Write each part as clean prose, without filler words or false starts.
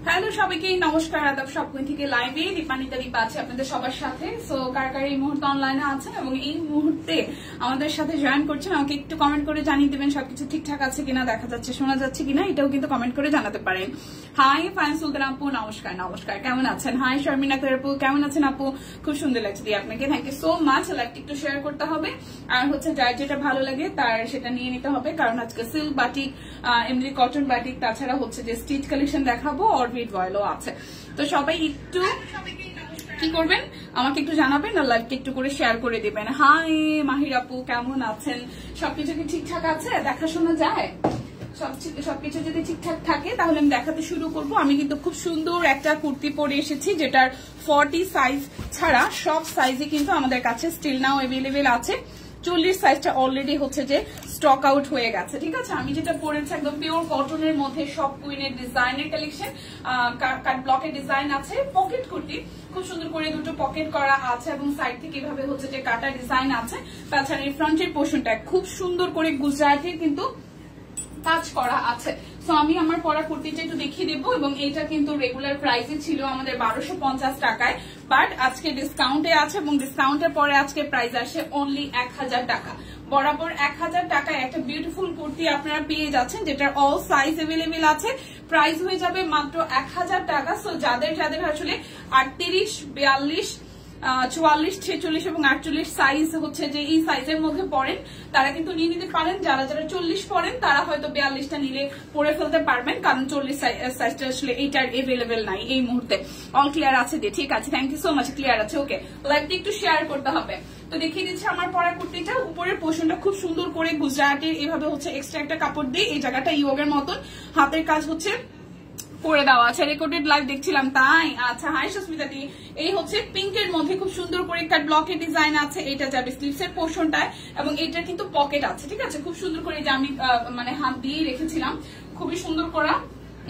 Hello সবাইকে নমস্কার আদাব সবকিছু থেকে লাইভে দীপানিতা দীপা আছে আপনাদের সবার সাথে। সো কার কার এই মুহূর্তে অনলাইনে আছেন এবং এই মুহূর্তে আমাদের সাথে জয়েন করছেন আমাকে একটু কমেন্ট করে জানিয়ে দেবেন সবকিছু ঠিকঠাক আছে কিনা, দেখা যাচ্ছে শোনা যাচ্ছে কিনা, এটাও কিন্তু কমেন্ট করে জানাতে পারেন। হাই ফাইন সুলতান আপু, নমস্কার নমস্কার, কেমন আছেন? হাই শর্মিনা আপু, কেমন আছেন আপু? খুব সুন্দর লাগছে দিয়ে আপনাকে, থ্যাংক ইউ সো মাচ। লাইভটা একটু শেয়ার করতে হবে আর হচ্ছে যার যেটা ভালো লাগে তার সেটা নিয়ে নিতে হবে, কারণ আজকে সিল্ক বাটিক, এমনি কটন বাটিক, তাছাড়া হচ্ছে যে স্টিচ কালেকশন দেখাবো, অরবিট ভয়েলও আছে। তো সবাই একটু কি করবেন আমাকে একটু জানাবেন আর লাইভটা একটু করে শেয়ার করে দিবেন। হাই মাহির আপু, কেমন আছেন? সবকিছু কি ঠিকঠাক আছে? দেখাশোনা যায়? সবকিছু যদি ঠিকঠাক থাকে তাহলে আমি দেখাতে শুরু করব। আমি কিন্তু খুব সুন্দর একটা কুর্তি পরে এসেছি যেটার 40 সাইজ ছাড়া সব সাইজে কিন্তু আমাদের কাছে স্টিল নাও অ্যাভেলেবেল আছে। 40 সাইজটা অলরেডি হচ্ছে যে স্টক আউট হয়ে গেছে, ঠিক আছে। আমি যেটা পরেছি একদম পিওর কটনের মধ্যে সব কুইনের ডিজাইনের কালেকশন, কাট ব্লকের ডিজাইন আছে, পকেট কুর্তি খুব সুন্দর করে দুটো পকেট করা আছে এবং সাইড থেকে এভাবে হচ্ছে যে কাটা ডিজাইন আছে। তাছাড়া এই ফ্রন্টের পোর্শনটা খুব সুন্দর করে গুজরাটের কিন্তু কাজ করা আছে। সো আমি আমার পরা কুর্তিটা একটু দেখিয়ে দেবো এবং এটা কিন্তু রেগুলার প্রাইসে ছিল আমাদের 1250 টাকায়, বাট আজকে ডিসকাউন্টে আছে এবং ডিসকাউন্টের পরে আজকে প্রাইস আসে অনলি 1000 টাকা। বরাবর 1000 টাকায় একটা বিউটিফুল কুর্তি আপনারা পেয়ে যাচ্ছেন যেটার অল সাইজ অ্যাভেলেবেল আছে। প্রাইস হয়ে যাবে মাত্র 1000 টাকা। সো যাদের যাদের আসলে 38, 42, 44, 46 এবং 48 সাইজ হচ্ছে যে এই সাইজের মধ্যে পড়েন তারা কিন্তু নিয়ে নিতে পারেন। যারা যারা 40 পড়েন তারা হয়তো 42টা নিলে পরে ফেলতে পারবেন, কারণ 40 সাইজটা আসলে এইটার এভেলেবেল নাই এই মুহূর্তে। অল ক্লিয়ার আছে দিয়ে, ঠিক আছে, thank you so much, clear আছে। ওকে, লাইভটা একটু শেয়ার করতে হবে। তো দেখিয়ে দিচ্ছি আমার পরা কুর্তিটা। উপরের পোর্শনটা খুব সুন্দর করে গুজরাটের এভাবে হচ্ছে এক্সট্রা একটা কাপড় দিয়ে এই জায়গাটা ইয়োগের মতন হাতের কাজ হচ্ছে করে দেওয়া আছে। রেকর্ডেড লাইভ দেখছিলাম তাই। আচ্ছা, হাই সুস্মিতা দি, এই হচ্ছে পিঙ্কের মধ্যে খুব সুন্দর করে কাট ব্লকের ডিজাইন আছে। এটা যাবে স্লিভসের পোর্শনটায় এবং এটা কিন্তু পকেট আছে, ঠিক আছে। খুব সুন্দর করে যে আমি মানে হাত দিয়েই রেখেছিলাম, খুবই সুন্দর করা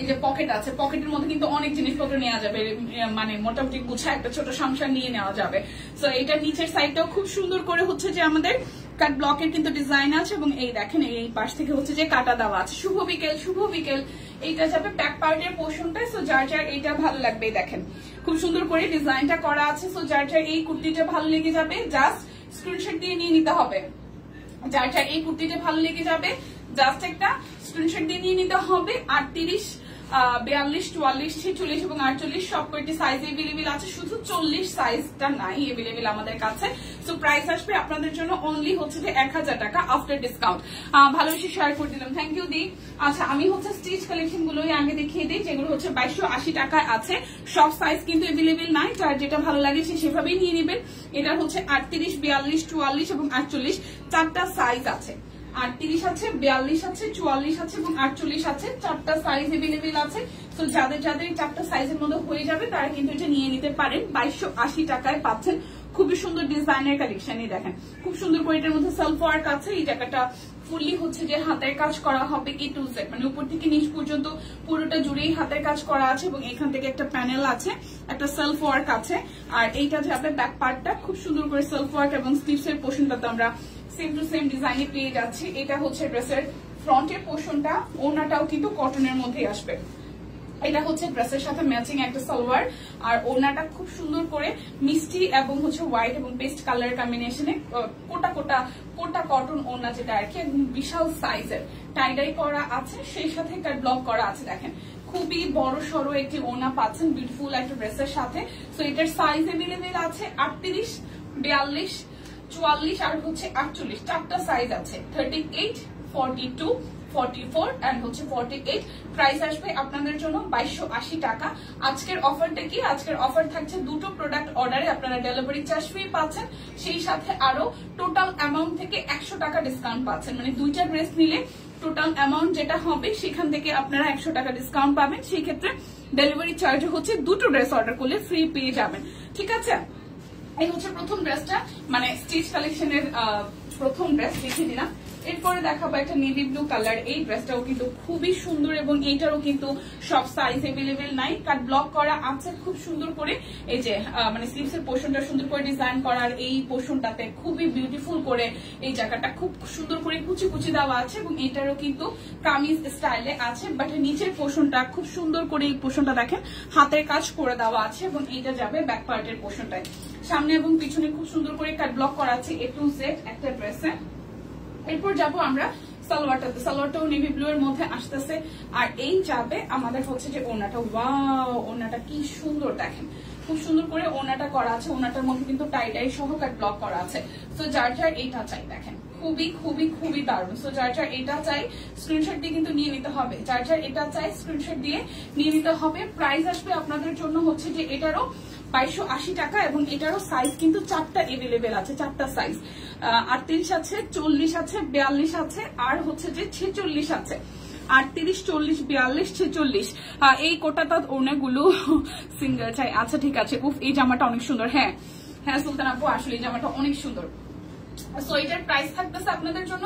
এই যে পকেট আছে। পকেটের মধ্যে কিন্তু অনেক জিনিসপত্র নেওয়া যাবে, মানে মোটামুটি গুছা একটা ছোট সংসার নিয়ে নেওয়া যাবে। তো এটা নিচের সাইডটাও খুব সুন্দর করে হচ্ছে যে আমাদের কাট ব্লকের কিন্তু ডিজাইন আছে এবং এই দেখেন এই পাশ থেকে হচ্ছে যে কাটা দেওয়া আছে। শুভ বিকেল, শুভ বিকেল। এইটা যাবে ব্যাক পার্টের পোর্শনটা। সো যার যার এইটা ভালো লাগবে, দেখেন খুব সুন্দর করে ডিজাইনটা করা আছে। সো যার যার এই কুর্তিটা ভালো লেগে যাবে জাস্ট স্ক্রিনশট দিয়ে নিয়ে নিতে হবে। যার যার এই কুর্তিটা ভালো লেগে যাবে জাস্ট একটা স্ক্রিনশট দিয়ে নিয়ে নিতে হবে। 38, 42, 44, 46 এবং 48 সব কয়টি সাইজ এভেলেবেল আছে, শুধু 40 সাইজটা নাই এভেলেবেল আমাদের কাছে। সো প্রাইস আসবে আপনাদের জন্য অনলি হচ্ছে যে 1000 টাকা আফটার ডিসকাউন্ট। ভালোবেসে শেয়ার করে দিলাম, থ্যাংক ইউ দি। আচ্ছা, আমি হচ্ছে স্টিচ কালেকশন গুলোই আগে দেখিয়ে দিই, যেগুলো হচ্ছে 2280 টাকায় আছে। সব সাইজ কিন্তু এভেলেবেল নাই, যার যেটা ভালো লাগে সে সেভাবেই নিয়ে নেবেন। এটা হচ্ছে 38, 42, 44 এবং 48 চারটা সাইজ আছে। 38 আছে, 42 আছে, 44 আছে এবং 48 আছে, চারটা সাইজ এভেলেবেল আছে। তো যাদের যাদের চারটা সাইজের মধ্যে হয়ে যাবে তারা কিন্তু এটা নিয়ে নিতে পারেন। 2280 টাকায় পাচ্ছেন খুবই সুন্দর ডিজাইনের কালেকশন। এই দেখেন খুব সুন্দর করে এটার মধ্যে সেলফ ওয়ার্ক আছে। এই জায়গাটা ফুললি হচ্ছে যে হাতের কাজ করা হবে A to Z, মানে উপর থেকে নিচ পর্যন্ত পুরোটা জুড়েই হাতের কাজ করা আছে এবং এখান থেকে একটা প্যানেল আছে, একটা সেলফ ওয়ার্ক আছে। আর এইটা যাবে ব্যাক পার্টটা খুব সুন্দর করে সেলফ ওয়ার্ক এবং স্লিভসের পোর্শনটাতে আমরা সেম টু সেম ডিজাইনে পেয়ে যাচ্ছি। এটা হচ্ছে ড্রেসের ফ্রন্টের পোর্শনটা, ওড়নাটাও কিন্তু কটনের মধ্যেই আসবে। এটা হচ্ছে ড্রেসের সাথে ম্যাচিং একটা সালোয়ার আর ওড়নাটা খুব সুন্দর করে মিষ্টি এবং হচ্ছে হোয়াইট এবং পেস্ট কালার কম্বিনেশনে কোটা কোটা কোটা কটন ওড়না, যেটা আর কি একদম বিশাল সাইজের টাইডাই করা আছে, সেই সাথে একটা ব্লক করা আছে। দেখেন খুবই বড় সড়ো একটি ওড়না পাচ্ছেন বিউটিফুল একটা ড্রেসের সাথে। সো এটার সাইজ এভেলেবেল আছে 38, 42, 44 আর হচ্ছে 48, চারটা সাইজ আছে। 38, 42, 44 এন্ড হচ্ছে 48। প্রাইস আসবে আপনাদের জন্য 2280 টাকা। আজকের অফারটা কি? আজকের অফার থাকছে দুটো প্রোডাক্ট অর্ডারে আপনারা ডেলিভারি চার্জ ফ্রি পাচ্ছেন, সেই সাথে আরো টোটাল অ্যামাউন্ট থেকে 100 টাকা ডিসকাউন্ট পাচ্ছেন। মানে দুইটা ড্রেস নিলে টোটাল অ্যামাউন্ট যেটা হবে সেখান থেকে আপনারা 100 টাকা ডিসকাউন্ট পাবেন। সেই ক্ষেত্রে ডেলিভারি চার্জ হচ্ছে দুটো ড্রেস অর্ডার করলে ফ্রি পেয়ে যাবেন, ঠিক আছে। এই হচ্ছে প্রথম ড্রেসটা, মানে স্টিচ কালেকশনের প্রথম ড্রেস দেখিয়ে দিলাম। এরপরে দেখাবো একটা নেভি ব্লু কালার। এই ড্রেসটাও কিন্তু খুবই সুন্দর এবং এইটারও কিন্তু সব সাইজ এভেলেবেল নাই, কাট ব্লক করা আছে খুব সুন্দর করে। এই যে মানে স্লিভস এর পোর্শনটা সুন্দর করে ডিজাইন করা, আর এই পোর্শনটাতে খুবই বিউটিফুল করে এই জায়গাটা খুব সুন্দর করে কুচি কুচি দেওয়া আছে এবং এটারও কিন্তু কামিজ স্টাইলে আছে, বাট নিচের পোর্শনটা খুব সুন্দর করে এই পোর্শনটা দেখেন হাতের কাজ করে দেওয়া আছে এবং এইটা যাবে ব্যাক পার্টের পোর্শনটায়। সামনে এবং পিছনে খুব সুন্দর করে কাট ব্লক করা আছে A to Z একটা ড্রেসে। এরপর যাবো আমরা সালোয়ারটাতে। সালোয়ারটাও নেভি ব্লু এর মধ্যে আসতেছে, আর এই যাবে আমাদের হচ্ছে যে ওড়নাটা। ওয়াও, ওড়নাটা কি সুন্দর দেখেন, খুব সুন্দর করে ওড়নাটা করা আছে। ওড়নাটার মধ্যে কিন্তু টাই টাই সহ কাট ব্লক করা আছে। তো যার যার এইটা চাই দেখেন খুবই খুবই খুবই দারুণ। সো যার যার এটা চাই স্ক্রিনশট দিয়ে কিন্তু নিয়ে নিতে হবে, যার যার এটা চাই স্ক্রিনশট দিয়ে নিয়ে নিতে হবে। প্রাইস আসবে আপনাদের জন্য হচ্ছে যে এটারও 2280 টাকা এবং এটারও সাইজ কিন্তু 4টা এভেলেবেল আছে, 4টা সাইজ 38 আছে, 40 আছে, 42 আছে, আর হচ্ছে যে 46 আছে। 38, 40, 42, 46 এই কোটাটা ওড়নাগুলো সিঙ্গেল চাই। আচ্ছা ঠিক আছে। উফ, এই জামাটা অনেক সুন্দর। হ্যাঁ হ্যাঁ সুলতান আপু, আসলে এই জামাটা অনেক সুন্দর। সো এটার প্রাইস থাকতেছে আপনাদের জন্য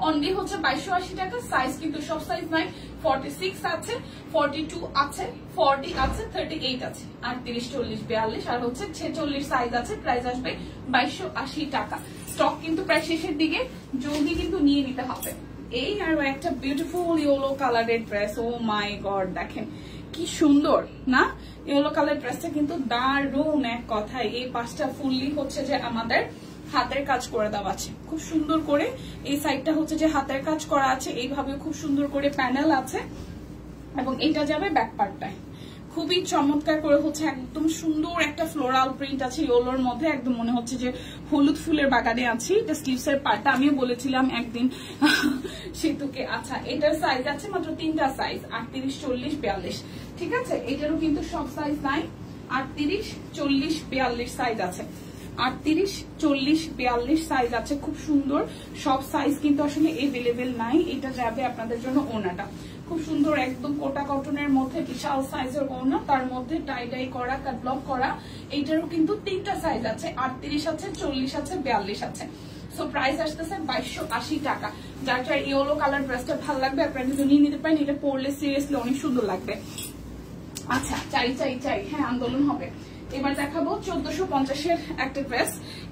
অনলি হচ্ছে 2280 টাকা। সাইজ কিন্তু সব সাইজ নাই, 46 আছে, 42 আছে, 40 আছে, 38 আছে, 38, 40, 42 আর হচ্ছে 46 সাইজ আছে। প্রাইস আসবে 2280 টাকা। স্টক কিন্তু প্রায় শেষের দিকে, জলদি কিন্তু নিয়ে নিতে হবে। এই আর একটা বিউটিফুল ইয়েলো কালারের ড্রেস। ও মাই গড, দেখেন কি সুন্দর না ইয়েলো কালার ড্রেসটা, কিন্তু দারুণ এক কথায়। এই পাঁচটা ফুললি হচ্ছে যে আমাদের হাতের কাজ করে দেওয়া আছে খুব সুন্দর করে। এই সাইডটা হচ্ছে যে হাতের কাজ করা আছে, এইভাবে খুব সুন্দর করে প্যানেল আছে এবং এটা যাবে ব্যাক পার্টটায়। খুবই চমৎকার করে হচ্ছে একদম সুন্দর একটা ফ্লোরাল প্রিন্ট আছে ইয়েলোর মধ্যে, একদম মনে হচ্ছে যে হলুদ ফুলের বাগানে আছি। এটা স্লিভস এর পার্টটা আমিও বলেছিলাম একদিন সেতুকে। আচ্ছা, এটার সাইজ আছে মাত্র 3টা সাইজ, 38, 40, 42। ঠিক আছে, এটারও কিন্তু সব সাইজ নাই, 38, 40, 42 সাইজ আছে। 38, 40, 42 সাইজ আছে, খুব সুন্দর সব সাইজ কিন্তু আসলে এভেলেবেল নাই। এটা যাবে আপনাদের জন্য ওড়নাটা খুব সুন্দর একদম কোটা কটনের মধ্যে, বিশাল সাইজের ওড়না, তার মধ্যে টাই ডাই করা কাট ব্লক করা। এইটারও কিন্তু 3টা সাইজ আছে, 38 আছে, 40 আছে, 42 আছে। সো প্রাইস আসতেছে 2280 টাকা। যার যার ইয়েলো কালার ড্রেসটা ভালো লাগবে আপনারা কিন্তু নিয়ে নিতে পারেন, এটা পরলে সিরিয়াসলি অনেক সুন্দর লাগবে। আচ্ছা, চাই চাই চাই, হ্যাঁ আন্দোলন হবে। এবার দেখাবো 1450 একটা ড্রেস।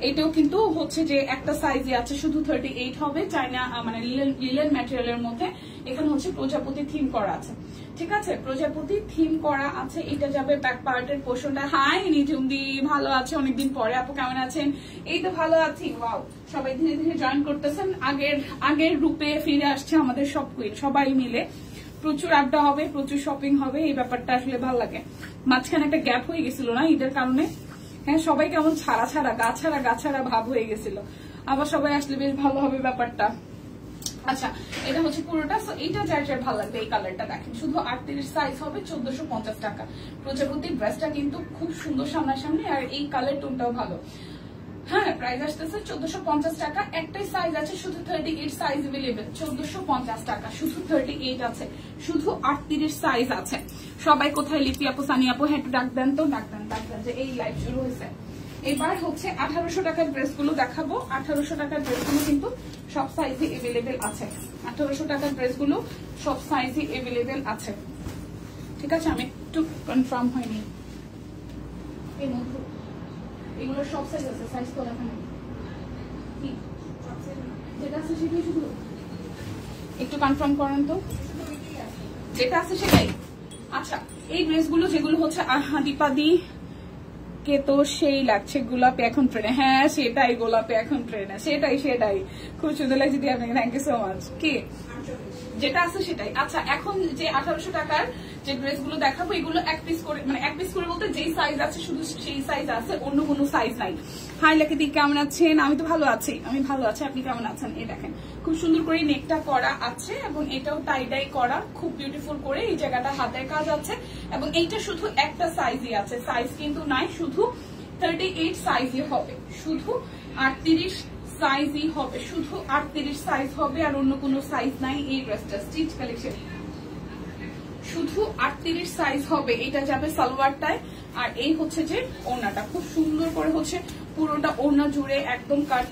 এটাও কিন্তু হচ্ছে যে একটা সাইজে আছে, শুধু 38 হবে, চাইনা মানে লিলেন ম্যাটেরিয়ালের মধ্যে। এখানে হচ্ছে প্রজাপতি থিম করা আছে। ঠিক আছে, প্রজাপতি থিম করা আছে। এটা যাবে ব্যাক পার্টের পোর্শনটা। হাই নিঝুমদি, ভালো আছে অনেকদিন পরে, আপু কেমন আছেন? এই তো ভালো আছি। ওয়াও, সবাই ধীরে ধীরে জয়েন করতেছেন, আগের রূপে ফিরে আসছে আমাদের সব কুইন, সবাই মিলে প্রচুর আড্ডা হবে, প্রচুর শপিং হবে। এই ব্যাপারটা আসলে ভালো লাগে। মাঝখানে একটা গ্যাপ হয়ে গেছিল না ঈদের কারণে, হ্যাঁ সবাই কেমন ছাড়া ছাড়া গা ছাড়া ভাব হয়ে গেছিল, আবার সবাই আসলে বেশ ভালো হবে ব্যাপারটা। আচ্ছা, এটা হচ্ছে পুরোটা। এইটা যার যার ভালো লাগবে এই কালারটা দেখেন, শুধু 38 সাইজ হবে, 1450 টাকা। প্রজাপতির ড্রেসটা কিন্তু খুব সুন্দর সামনাসামনি, আর এই কালার টোনটাও ভালো। হ্যাঁ, প্রাইস আসতেছে 1450 টাকা। একটাই সাইজ আছে, শুধু 38 সাইজ अवेलेबल, 1450 টাকা, শুধু 38 আছে, শুধু 38 সাইজ আছে। সবাই কোথায়? লিপি আপু, সানি আপু, হ্যাঁ একটু ডাক দেন তো, ডাক দেন যে এই লাইভ শুরু হয়েছে। এবার হচ্ছে 1800 টাকার ড্রেসগুলো দেখাবো। 1800 টাকার ড্রেসগুলো কিন্তু সব সাইজে अवेलेबल আছে। 1800 টাকার ড্রেসগুলো সব সাইজে अवेलेबल আছে। ঠিক আছে, আমি একটু কনফার্ম হয়নি। এগুলো সব সাইজ আছে, সাইজ তো লেখা নেই, যেটা আছে সেটাই শুধু একটু কনফার্ম করেন তো, যেটা আছে সেটাই। আচ্ছা, এই ড্রেসগুলো যেগুলো হচ্ছে দীপাদি কে তো সেই লাগছে গোলাপে এখন ট্রেনে। হ্যাঁ সেটাই, গোলাপে এখন ট্রেনে, সেটাই খুব সুন্দর লাগছে দিয়ে আপনাকে, থ্যাংক ইউ সো মাচ। কি যেটা আছে সেটাই। আচ্ছা, এখন যে 1800 টাকার যে ড্রেসগুলো দেখাবো এগুলো এক পিস করে, মানে এক পিস করে বলতে যেই সাইজ আছে শুধু সেই সাইজ আছে, অন্য কোনো সাইজ নাই। হাই লাকিদি, কেমন আছেন? আমি তো ভালো আছি, আপনি কেমন আছেন? এই দেখেন খুব সুন্দর করে নেকটা করা আছে এবং এটাও টাই ডাই করা খুব বিউটিফুল করে। এই জায়গাটা হাতের কাজ আছে এবং এইটা শুধু একটা সাইজই আছে, সাইজ কিন্তু নাই, শুধু 38 সাইজই হবে, শুধু 38 সাইজই হবে, শুধু 38 সাইজ হবে, আর অন্য কোনো সাইজ নাই। এই ড্রেসটা স্টিচ কালেকশন, শুধু 38 সাইজ হবে। এটা যাবে সালোয়ারটায়, আর এই হচ্ছে যে ওড়নাটা খুব সুন্দর করে হচ্ছে পুরোটা ওড়না জুড়ে একদম কাট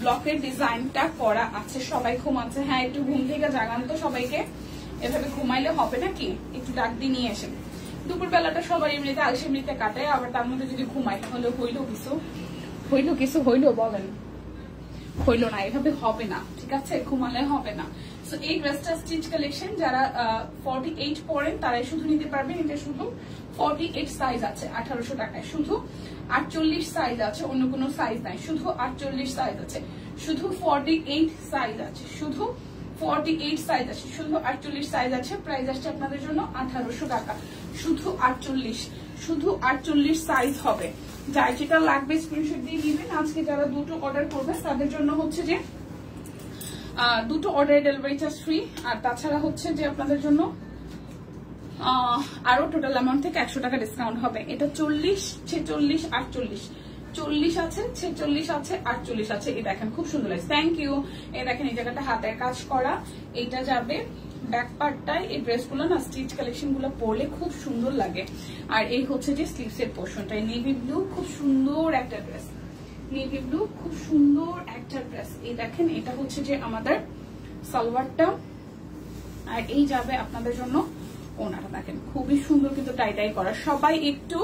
ব্লকের ডিজাইনটা করা আছে। সবাই ঘুমাচ্ছে, হ্যাঁ একটু ঘুম থেকে জাগান তো সবাইকে, এভাবে ঘুমাইলে হবে নাকি, একটু ডাক দিয়ে নিয়ে আসেন। দুপুর বেলাটা সবার এমনিতে আলসে এমনিতে কাটায়, আবার তার মধ্যে যদি ঘুমাই তাহলে হইলো বলেন, হইলো না, এভাবে হবে না, ঠিক আছে, ঘুমালে হবে না। সো এই ড্রেসটা স্টিচ কালেকশন, যারা 48 পরেন তারাই শুধু নিতে পারবেন। এটা শুধু 48 সাইজ আছে 1800 টাকায়, শুধু 48 সাইজ আছে, অন্য কোনো সাইজ নাই, শুধু 48 সাইজ আছে, শুধু 48 সাইজ আছে, শুধু 48 সাইজ আছে, শুধু 48 সাইজ আছে। প্রাইস আসছে আপনাদের জন্য 1800 টাকা, শুধু 48 সাইজ হবে। যার যেটা লাগবে স্ক্রিনশট দিয়ে দিবেন। আজকে যারা দুটো অর্ডার করবেন তাদের জন্য হচ্ছে যে দুটো অর্ডার ডেলিভারি চার্জ ফ্রি, আর তাছাড়া হচ্ছে যে আপনাদের জন্য আরো টোটাল অ্যামাউন্ট থেকে 100 টাকা ডিসকাউন্ট হবে। এটা 40, 46, 48, 40 আছে, 46 আছে, 48 আছে। এই দেখেন খুব সুন্দর লাগছে, থ্যাংক ইউ। এই দেখেন এই জায়গাটা হাতের কাজ করা, এইটা যাবে ব্যাক পার্টটায়। এই ড্রেসগুলো না স্টিচ কালেকশন গুলো পরলে খুব সুন্দর লাগে। আর এই হচ্ছে যে স্লিভস এর পোর্শনটা, নেভি ব্লু, খুব সুন্দর একটা ড্রেস, নেভি ব্লু, খুব সুন্দর একটা ড্রেস। এই দেখেন এটা হচ্ছে যে আমাদের সালোয়ারটা, আর এই যাবে আপনাদের জন্য ওনাটা। দেখেন খুবই সুন্দর কিন্তু টাই করা। সবাই একটু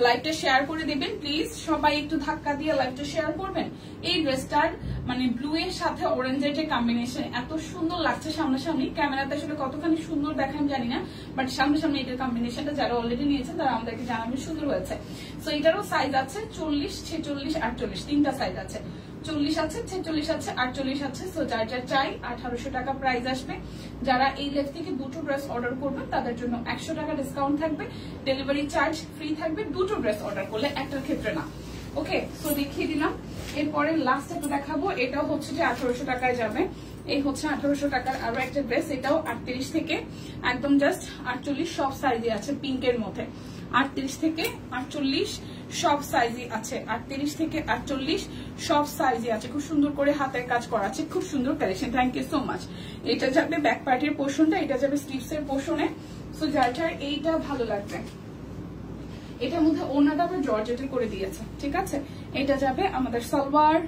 লাইভটা শেয়ার করে দিবেন প্লিজ, সবাই একটু ধাক্কা দিয়ে লাইভটা শেয়ার করবেন। এই ড্রেসটার মানে ব্লু এর সাথে অরেঞ্জের যে কম্বিনেশন এত সুন্দর লাগছে সামনাসামনি, ক্যামেরাতে আসলে কতখানি সুন্দর দেখান জানি না, বাট সামনাসামনি এটার কম্বিনেশনটা যারা অলরেডি নিয়েছেন তারা আমাদেরকে জানাবেন সুন্দর হয়েছে। সো এটারও সাইজ আছে 40, 46, 48, তিনটা সাইজ আছে, 40 আছে, 46 আছে, 48 আছে। সো যার যা চাই 1800 টাকা প্রাইস আসবে। যারা এই লেভ থেকে দুটো ড্রেস অর্ডার করবেন তাদের জন্য 100 টাকা ডিসকাউন্ট থাকবে, ডেলিভারি চার্জ ফ্রি থাকবে দুটো ড্রেস অর্ডার করলে, একটার ক্ষেত্রে না। ওকে, সো দেখিয়ে দিলাম। এরপরে লাস্ট একটা দেখাবো, এটাও হচ্ছে যে 1800 টাকায় যাবে। এই হচ্ছে 1800 টাকার আরো একটা ড্রেস, এটাও 38 থেকে একদম জাস্ট 48 সব সাইজে আছে, পিঙ্কের মধ্যে 38 থেকে 48 সব সাইজই আছে, 38 থেকে 48 সব সাইজই আছে। খুব সুন্দর করে হাতের কাজ করা আছে, খুব সুন্দর collection, thank you so much. এটা যাবে ব্যাক পার্টের পোর্শনটা, এটা যাবে স্লিভস এর পোর্শনে। সো যার এইটা ভালো লাগবে, এটার মধ্যে ওনাটা আমরা জর্জেটের করে দিয়েছে, ঠিক আছে। এটা যাবে আমাদের সালোয়ার,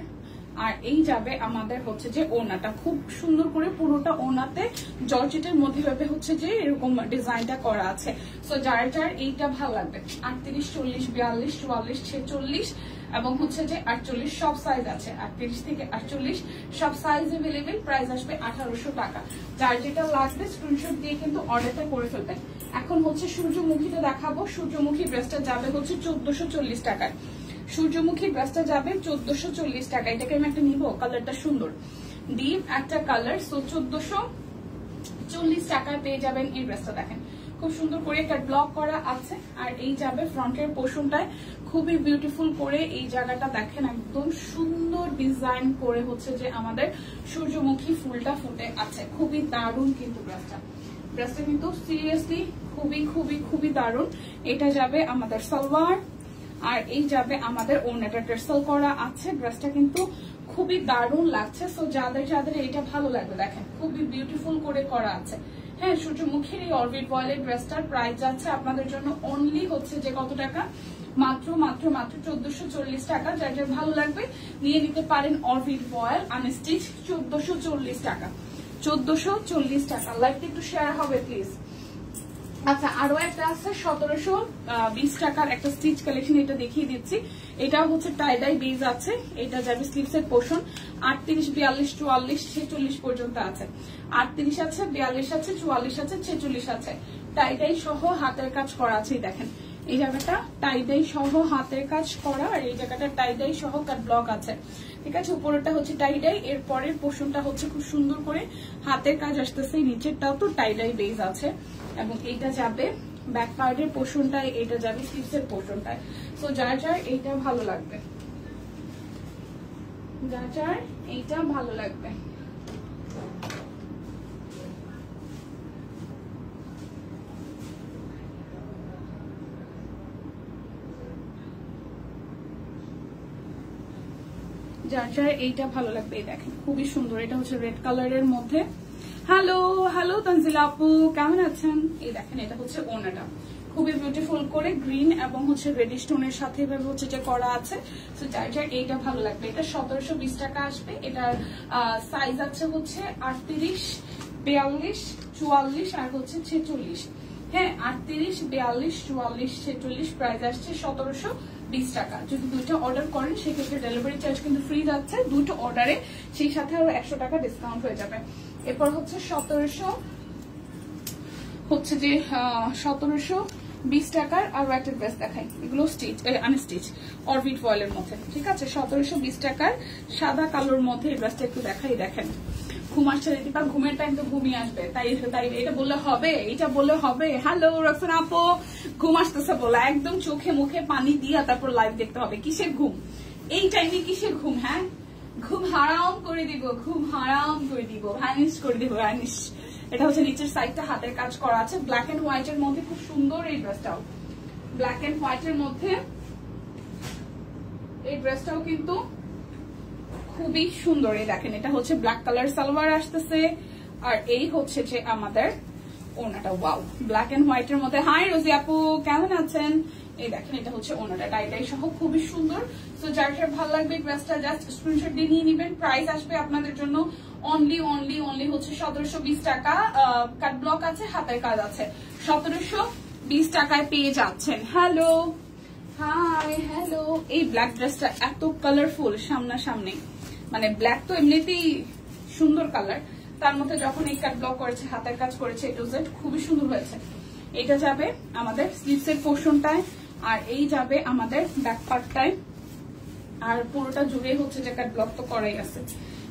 আর এই যাবে আমাদের হচ্ছে যে ওনাটা, খুব সুন্দর করে পুরোটা ওনাতে জর্জেটের মধ্যে ভাবে হচ্ছে যে এরকম ডিজাইনটা করা আছে। সো যার এইটা ভালো লাগবে 38, 40, 42, 44, 46 এবং হচ্ছে যে 48 সব সাইজ আছে, 38 থেকে 48 সব সাইজ এভেলেবেল। প্রাইস আসবে 1800 টাকা। যার যেটা লাগবে স্ক্রিনশট দিয়ে কিন্তু অর্ডারটা করে ফেলবেন। এখন হচ্ছে সূর্যমুখীটা দেখাবো। সূর্যমুখী ড্রেসটা যাবে হচ্ছে 1440 টাকায়, সূর্যমুখী ড্রেসটা যাবে 1440 টাকা। এটাকে আমি একটা নিবো, কালারটা সুন্দর, ডিপ একটা কালার। সো 1440 টাকায় পেয়ে যাবেন এই ড্রেসটা। দেখেন খুব সুন্দর করে একটা ব্লক করা আছে, আর এই যাবে ফ্রন্টের পোর্শনটায় খুবই বিউটিফুল করে এই জায়গাটা দেখেন একদম সুন্দর ডিজাইন করে হচ্ছে যে আমাদের সূর্যমুখী ফুলটা ফুটে আছে। খুবই দারুণ কিন্তু ড্রেসটা কিন্তু সিরিয়াসলি খুবই খুবই খুবই দারুণ। এটা যাবে আমাদের সালোয়ার, আর এই যাবে আমাদের ওড়নাটা টেসেল করা আছে। ড্রেসটা কিন্তু খুবই দারুণ লাগছে। সো যাদের যাদের এটা ভালো লাগবে, দেখেন খুবই বিউটিফুল করে করা আছে। হ্যাঁ, সূর্যমুখীর এই অরবিট বয়েলের ড্রেসটার প্রাইস যাচ্ছে আপনাদের জন্য অনলি হচ্ছে যে কত টাকা, মাত্র 1440 টাকা। যার যার ভালো লাগবে নিয়ে নিতে পারেন অরবিট বয়েল আনস্টিচ 1440 টাকা, 1440 টাকা। লাইভটা একটু শেয়ার হবে প্লিজ। আচ্ছা, আরো একটা আছে 1720 টাকার একটা স্টিচ কালেকশন, এটা দেখিয়ে দিচ্ছি। এটাও হচ্ছে টাইডাই বেজ আছে, এটা যাবে স্লিভস এর পোর্শন 38, 42, 44, 46 পর্যন্ত আছে। 38 আছে, 42 আছে, 44 আছে, 46 আছে। টাইডাই সহ হাতের কাজ করা আছে। দেখেন এই জায়গাটা টাইডাই সহ হাতের কাজ করা, আর এই জায়গাটা টাইডাই সহ কাট ব্লক আছে, ঠিক আছে। উপরেরটা হচ্ছে টাইডাই, এর পরের পোর্শনটা হচ্ছে খুব সুন্দর করে হাতের কাজ আসতেছে, নিচেরটাও তো টাইডাই বেজ আছে। এবং এইটা যাবে ব্যাক পার্টের পোর্শনটায়, এটা যাবে স্লিভস এর পোর্শনটায়। সো যার যার এইটা ভালো লাগবে, যার যার এইটা ভালো লাগবে। যার যার এইটা ভালো লাগবে। দেখেন খুবই সুন্দর, এটা হচ্ছে রেড কালারের মধ্যে। হ্যালো তানজিলা আপু, কেমন আছেন? এই দেখেন এটা হচ্ছে ওড়নাটা, খুবই বিউটিফুল করে গ্রিন এবং হচ্ছে রেডিশ টোনের সাথে এভাবে হচ্ছে যে করা আছে। তো যার যার এইটা ভালো লাগবে, এটা 1720 টাকা আসবে। এটার সাইজ আছে হচ্ছে 38, 42, 44 আর হচ্ছে 46। হ্যাঁ, 38, 42, 44, 46 প্রাইস আসছে 1720 টাকা। যদি দুইটা অর্ডার করেন সেক্ষেত্রে ডেলিভারি চার্জ কিন্তু ফ্রি যাচ্ছে দুটো অর্ডারে, সেই সাথে আরো 100 টাকা ডিসকাউন্ট হয়ে যাবে। এরপর হচ্ছে 1720 টাকার আরো একটা ড্রেস দেখাই, এগুলো স্টিচ আনস্টিচ অরবিট ফয়েলের মধ্যে, ঠিক আছে। 1720 টাকার সাদা কালোর মধ্যে এই ড্রেসটা একটু দেখাই। দেখেন ঘুম আসছে দীপা, ঘুমের টাইম তো ঘুমিয়ে আসবে, তাই এটা বললে হবে, এটা বললে হবে। হ্যালো রক্সনা আপু, ঘুম আসতেছে বলে একদম চোখে মুখে পানি দিয়া তারপর লাইভ দেখতে হবে। কিসের ঘুম এই টাইমে, কিসের ঘুম? হ্যাঁ, ঘুম হারাম করে দিব, ঘুম হারাম করে দিব, ভ্যানিশ করে দিব, ভ্যানিশ। এটা হচ্ছে নিচের সাইডটা হাতের কাজ করা আছে, ব্ল্যাক এন্ড হোয়াইট এর মধ্যে, খুব সুন্দর এই ড্রেসটাও ব্ল্যাক এন্ড হোয়াইট এর মধ্যে। এই ড্রেসটাও কিন্তু খুবই সুন্দর। এই দেখেন এটা হচ্ছে ব্ল্যাক কালার সালোয়ার আসতেছে, আর এই হচ্ছে যে আমাদের ওনাটা। ওয়াও, ব্ল্যাক এন্ড হোয়াইট এর মধ্যে। হাই রোজি আপু, কেমন আছেন? এই দেখেন এটা হচ্ছে ওনাটা, টাইটাই সহ খুবই সুন্দর। তো যার যার ভালো লাগবে ড্রেসটা জাস্ট স্ক্রিনশট দিয়ে নিয়ে নেবেন। প্রাইস আসবে আপনাদের জন্য অনলি হচ্ছে 1720 টাকা। কাট ব্লক আছে, হাতের কাজ আছে, 1720 টাকায় পেয়ে যাচ্ছেন। Hello, hi, hello. এই ব্ল্যাক ড্রেসটা এত কালারফুল সামনাসামনি, মানে ব্ল্যাক তো এমনিতেই সুন্দর কালার, তার মধ্যে যখন এই কাট ব্লক করেছে, হাতের কাজ করেছে, এটা খুবই সুন্দর হয়েছে। এটা যাবে আমাদের স্লিভসের পোর্শনটায়, আর এই যাবে আমাদের ব্যাক পার্টটায়, আর পুরোটা জুড়ে হচ্ছে যে কাট ব্লক তো করাই আছে,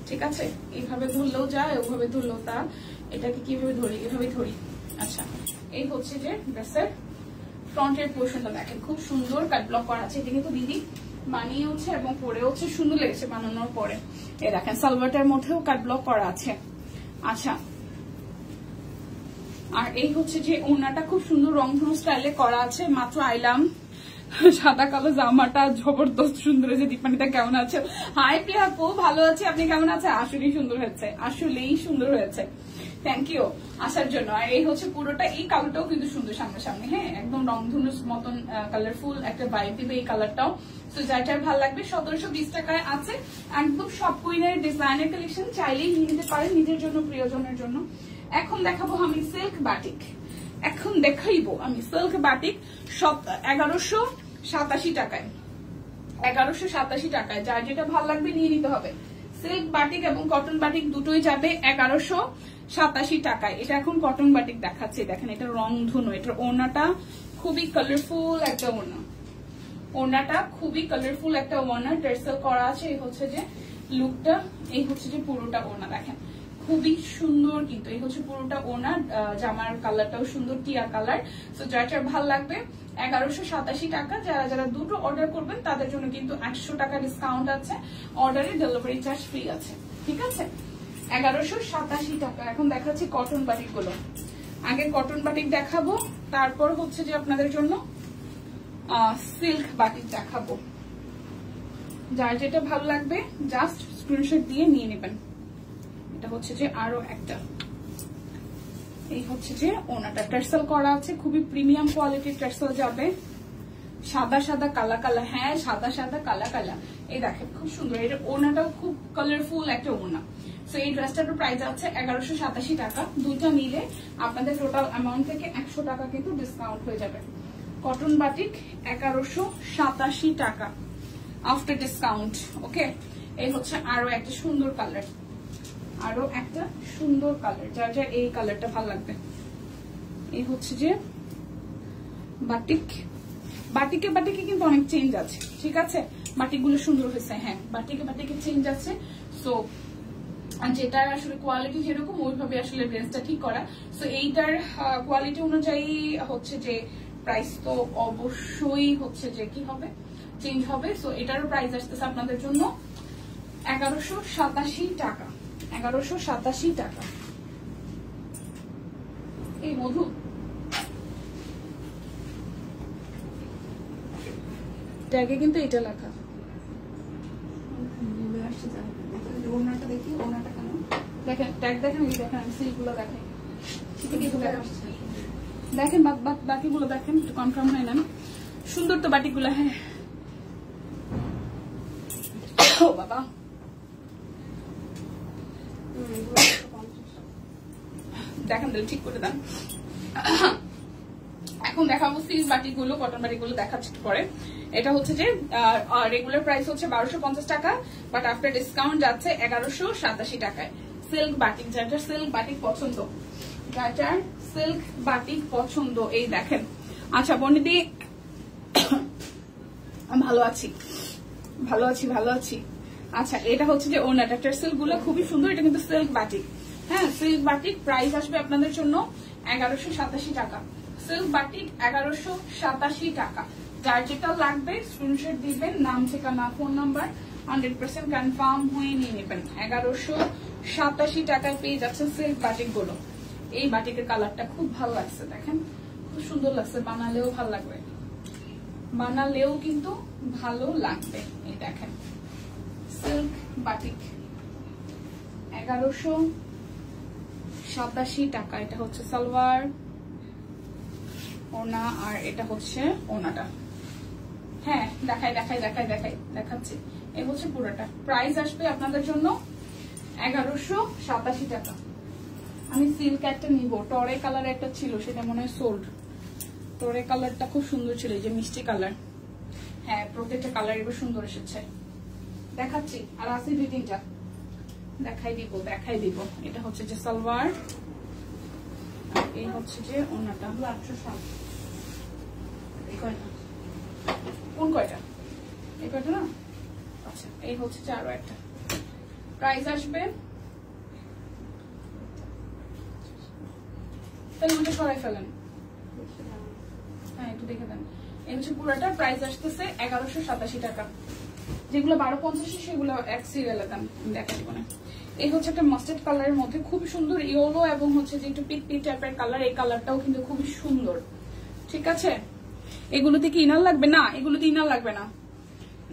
ঠিক আছে। এইভাবে ধরলেও যায়, ওভাবে ধরলেও তা। এটাকে কিভাবে ধরি? এভাবে ধরি। আচ্ছা, এই হচ্ছে যে ড্রেসের ফ্রন্টের পোর্শনটা দেখেন, খুব সুন্দর কাট ব্লক করা আছে। এটা কিন্তু দিদি বানিয়ে হচ্ছে এবং পরে হচ্ছে সুন্দর লেগেছে বানানোর পরে। এই দেখেন সালোয়ারটার মধ্যেও কাট ব্লক করা আছে। আচ্ছা, আর এই হচ্ছে যে ওড়নাটা খুব সুন্দর রংধনু স্টাইলে করা আছে। মাত্র আইলাম, সাদা কালো জামাটা জবরদস্ত সুন্দর হয়েছে। দীপানিতা কেমন আছে? হাই প্রিয়া আপু, ভালো আছে, আপনি কেমন আছে? আসলেই সুন্দর হয়েছে, আসলেই সুন্দর হয়েছে, থ্যাংক ইউ আসার জন্য। আর এই হচ্ছে পুরোটা, এই কালারটাও কিন্তু সুন্দর সামনাসামনি, হ্যাঁ, একদম রংধনুর মতন কালারফুল একটা ভাইব দিবে এই কালারটাও। তো যার ভালো লাগবে 1720 টাকায় আছে। একদম সব কুইনের ডিজাইনের কালেকশন, চাইলেই নিয়ে নিতে পারেন নিজের জন্য, প্রিয়জনের জন্য। এখন দেখাবো আমি সিল্ক বাটিক, এখন দেখাইবো আমি সিল্ক বাটিক 1187 টাকায়, 1187 টাকায়। যার যেটা ভালো লাগবে নিয়ে নিতে হবে। সিল্ক বাটিক এবং কটন বাটিক দুটোই যাবে 1187 টাকায়। এটা এখন কটন বাটিক দেখাচ্ছে, দেখেন এটা রংধনু। এটার ওড়নাটা খুবই কালারফুল একটা ওড়না, ওড়নাটা খুবই কালারফুল একটা ওড়না, টার্সেল করা আছে। এই হচ্ছে যে লুকটা, এই হচ্ছে যে পুরোটা ওড়না, দেখেন খুবই সুন্দর। কিন্তু এই হচ্ছে পুরোটা ওড়না, জামার কালারটাও সুন্দর, টিয়া কালার। তো যার যার ভালো লাগবে 1187 টাকা। যারা দুটো অর্ডার করবেন তাদের জন্য কিন্তু 100 টাকা ডিসকাউন্ট আছে, অর্ডারে ডেলিভারি চার্জ ফ্রি আছে, ঠিক আছে। 1187 টাকা। এখন দেখাচ্ছি কটন বাটিক গুলো। আগে কটন বাটিক দেখাবো, তারপর হচ্ছে যে আপনাদের জন্য সিল্ক বাটিক দেখাবো। যার যেটা ভালো লাগবে জাস্ট স্ক্রিনশট দিয়ে নিয়ে নেবেন। এটা হচ্ছে যে আরো একটা, এই হচ্ছে যে ওনাটা টার্সেল করা আছে, খুবই প্রিমিয়াম কোয়ালিটির টার্সেল যাবে। সাদা সাদা কালা কালা, হ্যাঁ সাদা সাদা কালা কালা। এই দেখেন খুব সুন্দর, এটা ওনাটাও খুব কালারফুল একটা ওনা। সো এই ড্রেসটার প্রাইস আছে 1187 টাকা। দুইটা মিলে আপনাদের টোটাল অ্যামাউন্ট থেকে 100 টাকা কিন্তু ডিসকাউন্ট হয়ে যাবে। কটন বাটিক 1187 টাকা আফটার ডিসকাউন্ট, ওকে। এই হচ্ছে আরো একটা সুন্দর কালার, আরো একটা সুন্দর কালার, যার যার এই কালারটা ভালো লাগবে। এই হচ্ছে যে বাটিক, বাটিকে বাটিকে কিন্তু অনেক চেঞ্জ আছে, ঠিক আছে। বাটিকগুলো সুন্দর হয়েছে, হ্যাঁ বাটিকে বাটিকে চেঞ্জ আছে। সো যেটা আসলে কোয়ালিটি যেরকম ওইভাবে আসলে রেঞ্জটা ঠিক করা। সো এইটার কোয়ালিটি অনুযায়ী হচ্ছে যে প্রাইস তো অবশ্যই হচ্ছে যে কি হবে, চেঞ্জ হবে। সো এটারও প্রাইস আসতেছে আপনাদের জন্য 1187 টাকা, 1187 টাকা। এই মধু ট্যাগে কিন্তু এটা লেখা, ওনাটা দেখি, ওনাটা কেন দেখেন, ট্যাগ দেখেন, এই দেখেন, আমি সিলগুলো দেখাই, দেখেন বাকিগুলো দেখেন, একটু কনফার্ম হয়ে নেন। সুন্দর তো বাটিকগুলো। হ্যাঁ ও বাবা, দেখেন তাহলে ঠিক করে দেন। এখন দেখাবো সিল্ক বাটিকগুলো, কটন বাটিকগুলো দেখাচ্ছি পরে। এটা হচ্ছে যে রেগুলার প্রাইস হচ্ছে 1250 টাকা, বাট আফটার ডিসকাউন্ট যাচ্ছে 1187 টাকায়। সিল্ক বাটিক, যার সিল্ক বাটিক পছন্দ, যার সিল্ক বাটিক পছন্দ, এই দেখেন। আচ্ছা বর্ণিদি, ভালো আছি ভালো আছি ভালো আছি। আচ্ছা এটা হচ্ছে যে ওনাটা, সিল্ক গুলো খুবই সুন্দর। এটা কিন্তু সিল্ক বাটিক। হ্যাঁ সিল্ক বাটিক প্রাইস আসবে আপনাদের জন্য 1187 টাকা। সিল্ক বাটিক 1187 টাকা। যার যেটা লাগবে স্ক্রিনশট দিবেন, নাম ঠিকানা ফোন নাম্বার 100% কনফার্ম হয়ে নিয়ে নেবেন। 1187 টাকায় পেয়ে যাচ্ছেন সিল্ক বাটিক গুলো। এই বাটিকের কালারটা খুব ভালো লাগছে, দেখেন খুব সুন্দর লাগছে। বানালেও ভালো লাগবে, বানালেও কিন্তু ভালো লাগবে। এই দেখেন সিল্ক বাটিক 1187 টাকা। এটা হচ্ছে সালোয়ার, ওনা, আর এটা হচ্ছে ওনাটা। হ্যাঁ দেখাচ্ছি। এই হচ্ছে পুরোটা। প্রাইস আসবে আপনাদের জন্য 1187 টাকা। আমি সিল্ক একটা নিব, টরে কালার একটা ছিল, সেটা মনে হয় সোল্ড। টরে কালারটা খুব সুন্দর ছিল, এই যে মিষ্টি কালার। হ্যাঁ প্রত্যেকটা কালার এবার সুন্দর এসেছে। দেখাচ্ছি, আর আছে 2-3টা দেখাই দিব। এটা হচ্ছে যে সালোয়ার, এই হচ্ছে যে ওনাটা। 807 কোন কয়টা? এই কয়টা না? আচ্ছা এই হচ্ছে যে আরো একটা। প্রাইস আসবে, তাহলে ওটা সরাই ফেলেন। হ্যাঁ একটু দেখে দেন। এই হচ্ছে পুরোটা। প্রাইস আসতেছে 1187 টাকা। যেগুলো 1250 সেগুলো এক সিরিয়ালে দাম দেখা দিব না। এই হচ্ছে একটা মাস্টার্ড কালারের মধ্যে খুবই সুন্দর ইয়েলো এবং হচ্ছে যে একটু পিট টাইপের কালার। এই কালারটাও কিন্তু খুবই সুন্দর। ঠিক আছে, এগুলোতে কি ইনার লাগবে? না, এগুলোতে ইনার লাগবে না,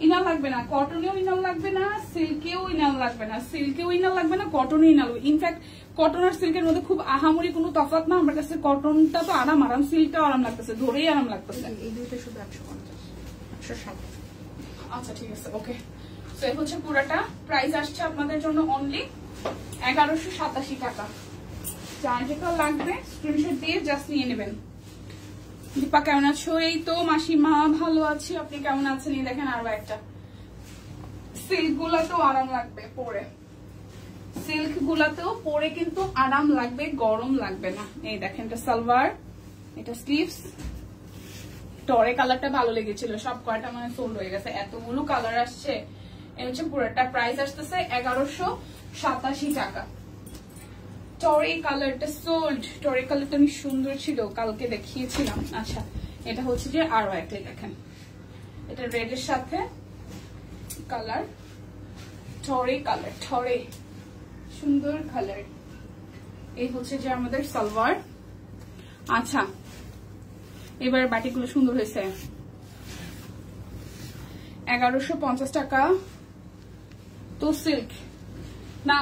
ইনার লাগবে না। কটনেও ইনার লাগবে না, সিল্কেও ইনার লাগবে না, সিল্কেও ইনার লাগবে না, কটনে ইনার লাগবে। ইনফ্যাক্ট কটন আর সিল্কের মধ্যে খুব আহামরি কোনো তফাৎ না। আমার কাছে কটনটা তো আরাম, সিল্কটাও আরাম লাগতেছে, ধরেই আরাম লাগতেছে। এই দুইটা শুধু 150, 160। আচ্ছা ঠিক আছে, ওকে। তো এই হচ্ছে পুরোটা। প্রাইস আসছে আপনাদের জন্য অনলি 1187 টাকা। যার যেটা লাগবে স্ক্রিনশট দিয়ে জাস্ট নিয়ে নেবেন। দীপা কেমন আছো? এই তো মাসিমা ভালো আছি, আপনি কেমন আছেন? এই দেখেন আরো একটা। সিল্ক গুলাতেও আরাম লাগবে পরে, সিল্ক গুলাতেও পরে কিন্তু আরাম লাগবে, গরম লাগবে না। এই দেখেন এটা সালোয়ার, এটা স্লিভস। টরে কালারটা ভালো লেগেছিল, সব কয়টা মানে সোল্ড হয়ে গেছে, এতগুলো কালার আসছে। এই হচ্ছে পুরোটা। প্রাইস আসতেছে 1187 টাকা। টরে কালারটা সোল্ড। টরে কালারটা অনেক সুন্দর ছিল, কালকে দেখিয়েছিলাম। আচ্ছা এটা হচ্ছে যে আরো একটা, দেখেন এটা রেডের সাথে কালার, টরে কালার, টরে সুন্দর কালার। এই হচ্ছে যে আমাদের সালোয়ার। আচ্ছা এবার বাটিগুলো সুন্দর হয়েছে। 1150 টাকা। তো সিল্ক না,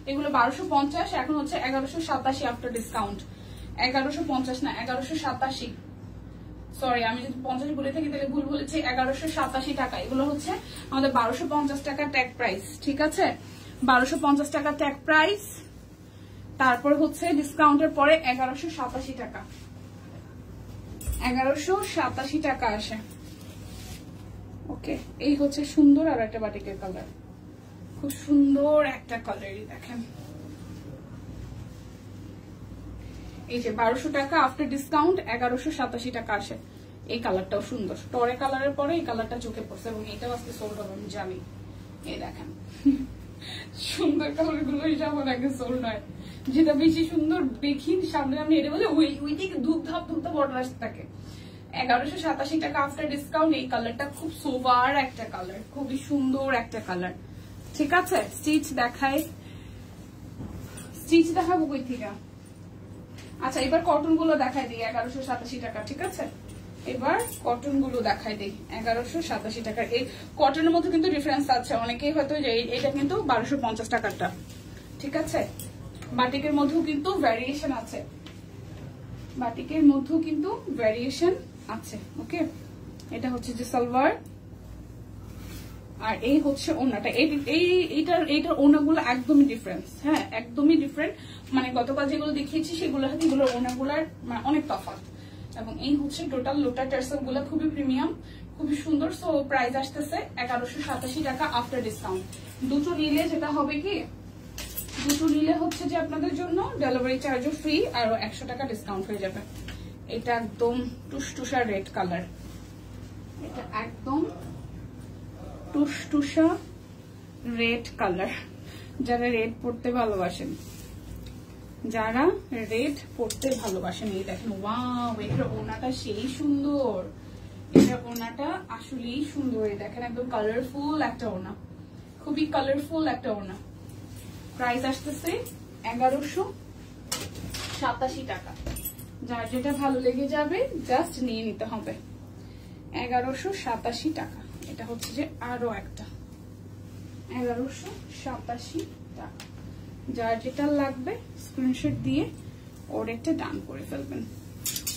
এগুলো 1250, এখন হচ্ছে 1187 আফটার ডিসকাউন্ট। 1150 না, 1187। সরি আমি যদি 50 বলে থাকি তাহলে ভুল বলেছি। 1187 টাকা। এগুলো হচ্ছে আমাদের 1250 টাকা ট্যাগ প্রাইস। ঠিক আছে, 1250 টাকা ট্যাগ প্রাইস। তারপর হচ্ছে ডিসকাউন্টের পরে 1187 টাকা। 1187 টাকা আসে। ওকে, এই হচ্ছে সুন্দর আর একটা বাটিকের কালার, খুব সুন্দর একটা কালারই। দেখেন এই যে 1200 টাকা আফটার ডিসকাউন্ট 1187 টাকা আসে। এই কালারটাও সুন্দর, টরে কালারের পরে এই কালারটা চোখে পড়ছে এবং এটাও আজকে সোল্ড হবে আমি জানি। এই দেখেন সুন্দর কালার গুলো আমার আগে সোল্ড হয়, যেটা বেশি সুন্দর দেখি সামনে আমি এটা বলে ওই দিকে ধূপধাপ বর্ডার আসতে থাকে। 1187 টাকা আফটার ডিসকাউন্ট। এই কালারটা খুব সোবার একটা কালার, খুবই সুন্দর একটা কালার। ঠিক আছে, স্টিচ দেখাই, স্টিচ দেখাবো কই থেকে। আচ্ছা এবার কটন গুলো দেখাই দিই 1187 টাকা। ঠিক আছে, এবার কটন গুলো দেখাই দিই 1187 টাকার। এই কটনের মধ্যে কিন্তু ডিফারেন্স আছে, অনেকেই হয়তো এটা কিন্তু 1250 টাকারটা। ঠিক আছে, বাটিকের মধ্যেও কিন্তু ভ্যারিয়েশন আছে, বাটিকের মধ্যেও কিন্তু ভ্যারিয়েশন আছে। ওকে, এটা হচ্ছে যে সালোয়ার, আর এই হচ্ছে ওড়নাটা। এইটার ওড়নাগুলো একদমই ডিফারেন্স, হ্যাঁ একদমই ডিফারেন্ট। মানে গতকাল যেগুলো দেখিয়েছি সেগুলো হাতে এগুলোর ওড়নাগুলার মানে অনেক তফাৎ। এবং এই হচ্ছে টোটাল লোটার টার্সেল গুলো, খুবই প্রিমিয়াম, খুবই সুন্দর। সো প্রাইস আসতেছে 1187 টাকা আফটার ডিসকাউন্ট। দুটো নিলে যেটা হবে কি, দুটো নিলে হচ্ছে যে আপনাদের জন্য ডেলিভারি চার্জও ফ্রি, আরো 100 টাকা ডিসকাউন্ট হয়ে যাবে। এটা একদম টুসটুসা রেড কালার, এটা একদম টুসটুসা রেড কালার। যারা রেড পরতে ভালোবাসেন, যারা রেড পরতে ভালোবাসেন, এই দেখেন ওয়াও, এটার ওড়নাটা সেই সুন্দর, এটার ওড়নাটা আসলেই সুন্দর। এই দেখেন একদম কালারফুল একটা ওড়না, খুবই কালারফুল একটা ওড়না। প্রাইস আসতেছে 1187 টাকা। যার যেটা ভালো লেগে যাবে জাস্ট নিয়ে নিতে হবে। 1187 টাকা। এটা হচ্ছে যে আরো একটা 1187 টাকা। যার যেটা লাগবে স্ক্রিনশট দিয়ে অর্ডারটা ডান করে ফেলবেন।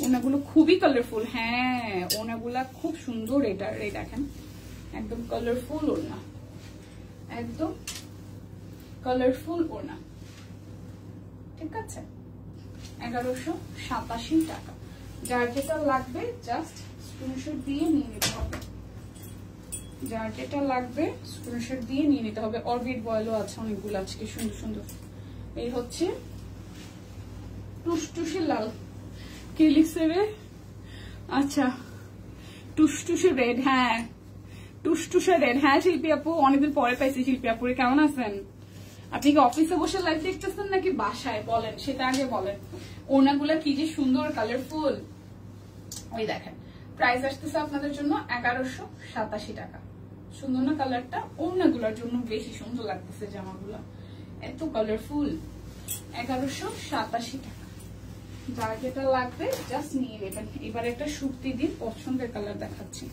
ওনাগুলো খুবই কালারফুল, হ্যাঁ ওনাগুলা খুব সুন্দর। এটা এই দেখেন একদম কালারফুল ওড়না, একদম কালারফুল ওড়না, ঠিক আছে। 1187 টাকা। যার যেটা লাগবে জাস্ট স্ক্রিনশট দিয়ে নিয়ে নিতে হবে। যার যেটা লাগবে স্ক্রিনশট দিয়ে নিয়ে নিতে হবে। অরবিট বয়েলও আছে অনেকগুলো আজকে সুন্দর সুন্দর। এই হচ্ছে টুসটুসে লাল, কি লিখছে রে? আচ্ছা টুসটুসে রেড, হ্যাঁ টুসটুসে রেড। হ্যাঁ শিল্পী আপু, অনেকদিন পরে পাইছি। শিল্পী আপু কেমন আছেন? আপনি কি অফিসে বসে লাইভ দেখতেছেন নাকি বাসায়? বলেন সেটা আগে বলেন। ওড়নাগুলা কি যে সুন্দর কালারফুল। ওই দেখেন প্রাইস আসতেছে আপনাদের জন্য 1187 টাকা। সুন্দর না কালারটা? ওড়নাগুলোর জন্য বেশি সুন্দর লাগতেছে জামাগুলা, এত কালারফুল। 1187 টাকা। যার যেটা লাগবে জাস্ট নিয়ে নেবেন। এবার একটা সুতি দিন পছন্দের কালার দেখাচ্ছি।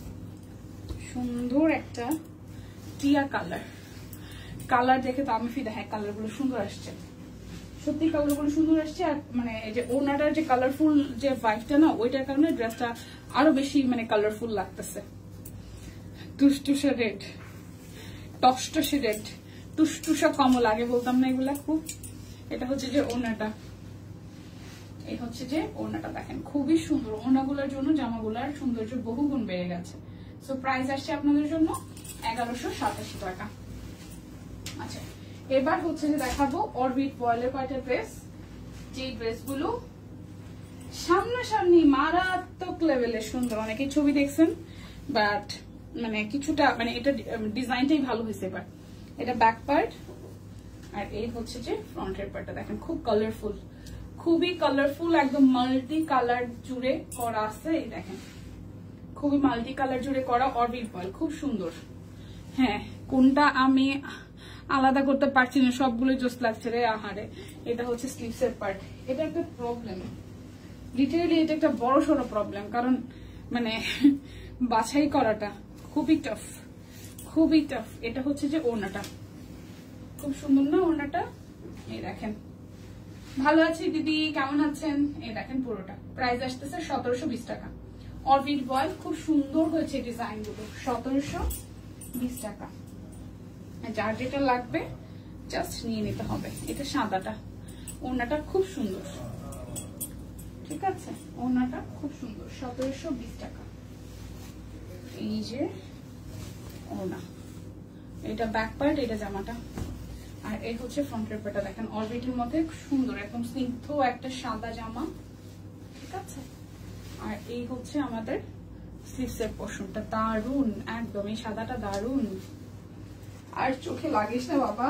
সুন্দর একটা টিয়া কালার, কালার দেখে তো আমি ফিদা। হ্যাঁ কালার গুলো সুন্দর আসছে, সত্যি কালার গুলো সুন্দর আসছে। আর মানে যে ওনাটার যে কালারফুল যে ভাইবটা না, ওইটার কারণে ড্রেসটা আরো বেশি মানে কালারফুল লাগতেছে। টুসটুসা রেড, টসটসে রেড, টুসটুসা কমল আগে বলতাম না এগুলা খুব। এটা হচ্ছে যে ওনাটা, এই হচ্ছে যে ওনাটা দেখেন খুবই সুন্দর। ওনাগুলোর জন্য জামাগুলার সৌন্দর্য বহুগুণ বেড়ে গেছে। সো প্রাইস আসছে আপনাদের জন্য 1187 টাকা। আচ্ছা এবার হচ্ছে যে দেখাবো অরবিট বয়েলের কয়টা ড্রেস, যে ড্রেসগুলো সামনাসামনি মারাত্মক লেভেলের সুন্দর। অনেকেই ছবি দেখছেন বাট মানে কিছুটা মানে এটা ডিজাইনটাই ভালো হয়েছে। এবার এটা ব্যাক পার্ট, আর এই হচ্ছে যে ফ্রন্টের পার্টটা দেখেন খুব কালারফুল, খুবই কালারফুল, একদম মাল্টি কালার জুড়ে করা আছে। এই দেখেন খুবই মাল্টি কালার জুড়ে করা অরবিট বয়েল, খুব সুন্দর। হ্যাঁ কোনটা আমি আলাদা করতে পারছি না, সবগুলো জোস লাগছে রে আহারে। এটা হচ্ছে স্লিভসের পার্ট। এটা একটা প্রবলেম, লিটারেলি এটা একটা বড় সড়ো প্রবলেম, কারণ মানে বাছাই করাটা খুবই টাফ, খুবই টাফ। এটা হচ্ছে যে ওড়নাটা খুব সুন্দর না ওড়নাটা? এই দেখেন। ভালো আছি দিদি, কেমন আছেন? এই দেখেন পুরোটা। প্রাইস আসতেছে 1720 টাকা। অরবিট বয়েল খুব সুন্দর হয়েছে ডিজাইন গুলো, 1720 টাকা। যার যেটা লাগবে জাস্ট নিয়ে নিতে হবে। এটা সাদাটা, ওড়নাটা খুব সুন্দর, ঠিক আছে ওড়নাটা খুব সুন্দর। 1720 টাকা। এই যে ওড়না, এটা ব্যাক পার্ট, এটা জামাটা, আর এই হচ্ছে ফ্রন্টের পার্টটা। দেখেন অরবিটের মধ্যে সুন্দর একদম স্নিগ্ধ একটা সাদা জামা, ঠিক আছে। আর এই হচ্ছে আমাদের স্লিভসের পোর্শনটা, দারুন একদম। এই সাদাটা দারুন। আর চোখে লাগিস না বাবা,